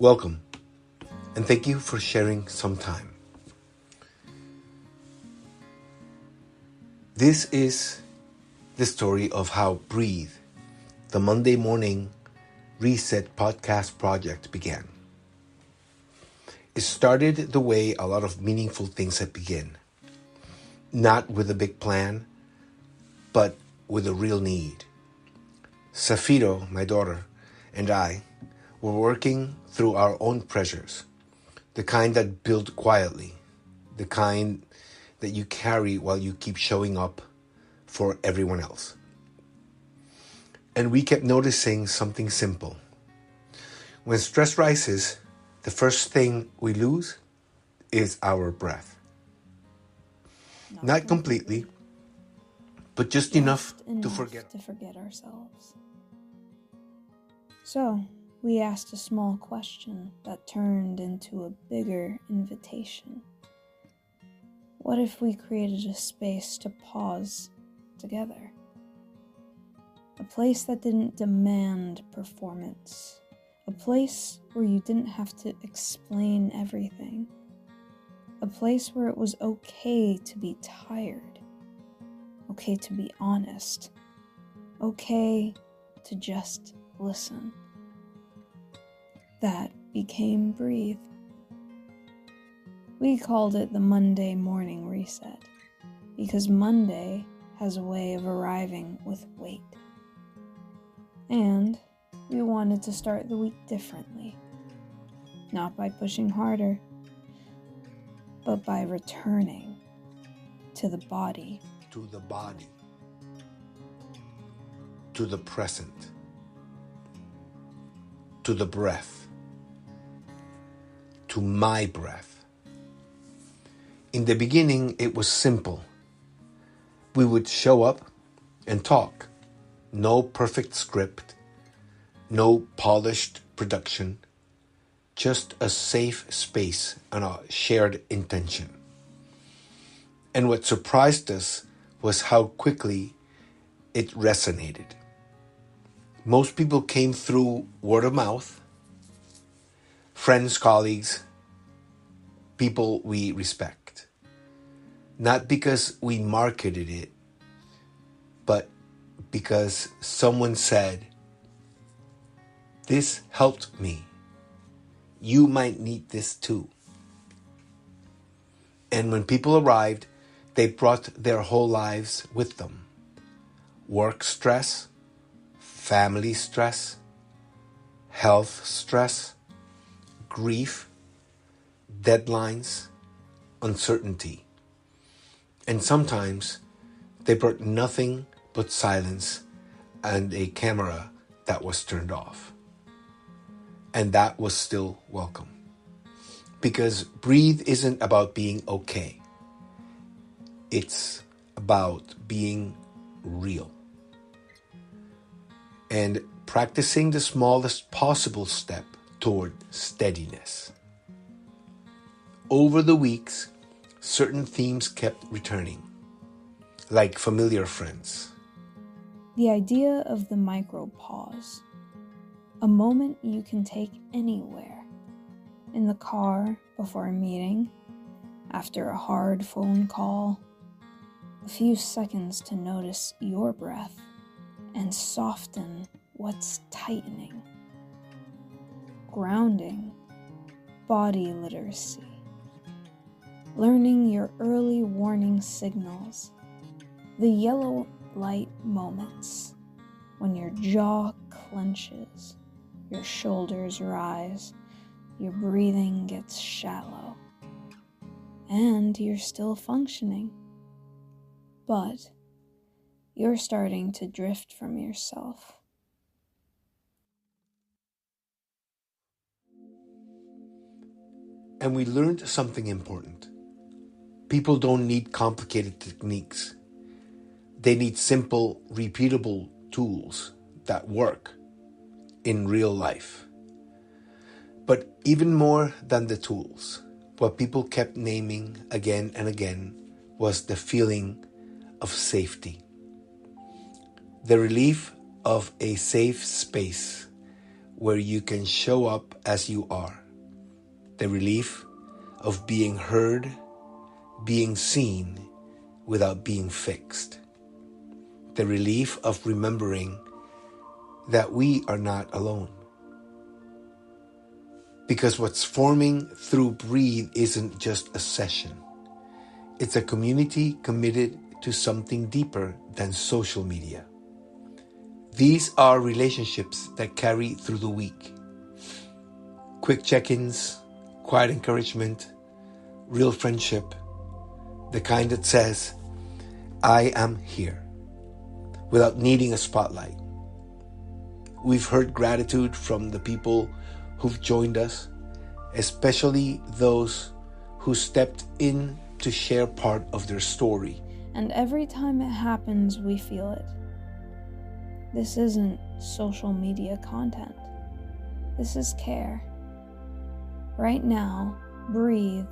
Welcome, and thank you for sharing some time. This is the story of how Breathe, the Monday morning reset podcast project, began. It started the way a lot of meaningful things have begun. Not with a big plan, but with a real need. Safiro, my daughter, and I were working through our own pressures, the kind that build quietly, the kind that you carry while you keep showing up for everyone else. And we kept noticing something simple. When stress rises, the first thing we lose is our breath. Not completely, but just enough to forget ourselves. So, we asked a small question that turned into a bigger invitation. What if we created a space to pause together? A place that didn't demand performance. A place where you didn't have to explain everything. A place where it was okay to be tired. Okay to be honest. Okay to just listen. That became Breathe. We called it the Monday morning reset because Monday has a way of arriving with weight. And we wanted to start the week differently, not by pushing harder, but by returning to the body. To the body. To the present. To the breath. To my breath. In the beginning, it was simple. We would show up and talk. No perfect script, no polished production, just a safe space and a shared intention. And what surprised us was how quickly it resonated. Most people came through word of mouth, friends, colleagues, people we respect. Not because we marketed it, but because someone said, "This helped me. You might need this too." And when people arrived, they brought their whole lives with them. Work stress, family stress, health stress, grief, deadlines, uncertainty. And sometimes they brought nothing but silence and a camera that was turned off. And that was still welcome. Because Breathe isn't about being okay. It's about being real. And practicing the smallest possible step toward steadiness. Over the weeks, certain themes kept returning, like familiar friends. The idea of the micro pause. A moment you can take anywhere. In the car before a meeting, after a hard phone call. A few seconds to notice your breath and soften what's tightening. Grounding, body literacy. Learning your early warning signals. The yellow light moments when your jaw clenches, your shoulders rise, your breathing gets shallow, and you're still functioning, but you're starting to drift from yourself. And we learned something important. People don't need complicated techniques. They need simple, repeatable tools that work in real life. But even more than the tools, what people kept naming again and again was the feeling of safety. The relief of a safe space where you can show up as you are. The relief of being heard, being seen without being fixed. The relief of remembering that we are not alone. Because what's forming through Breathe isn't just a session. It's a community committed to something deeper than social media. These are relationships that carry through the week. Quick check-ins, quiet encouragement, real friendship, the kind that says, I am here, without needing a spotlight. We've heard gratitude from the people who've joined us, especially those who stepped in to share part of their story. And every time it happens, we feel it. This isn't social media content. This is care. Right now, Breathe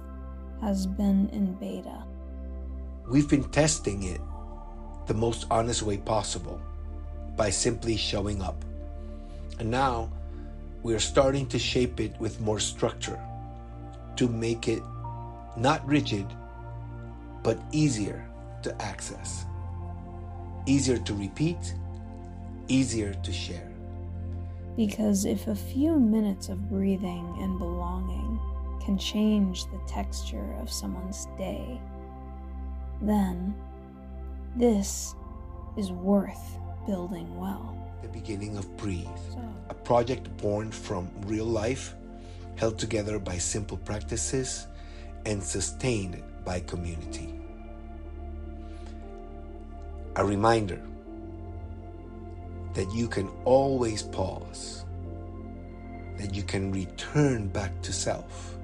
has been in beta. We've been testing it the most honest way possible by simply showing up. And now we are starting to shape it with more structure to make it not rigid, but easier to access, easier to repeat, easier to share. Because if a few minutes of breathing and belonging can change the texture of someone's day, then this is worth building well. The beginning of Breathe, a project born from real life, held together by simple practices and sustained by community. A reminder that you can always pause, that you can return back to self,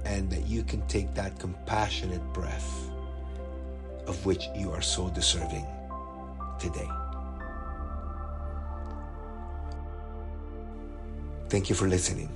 and that you can take that compassionate breath of which you are so deserving today. Thank you for listening.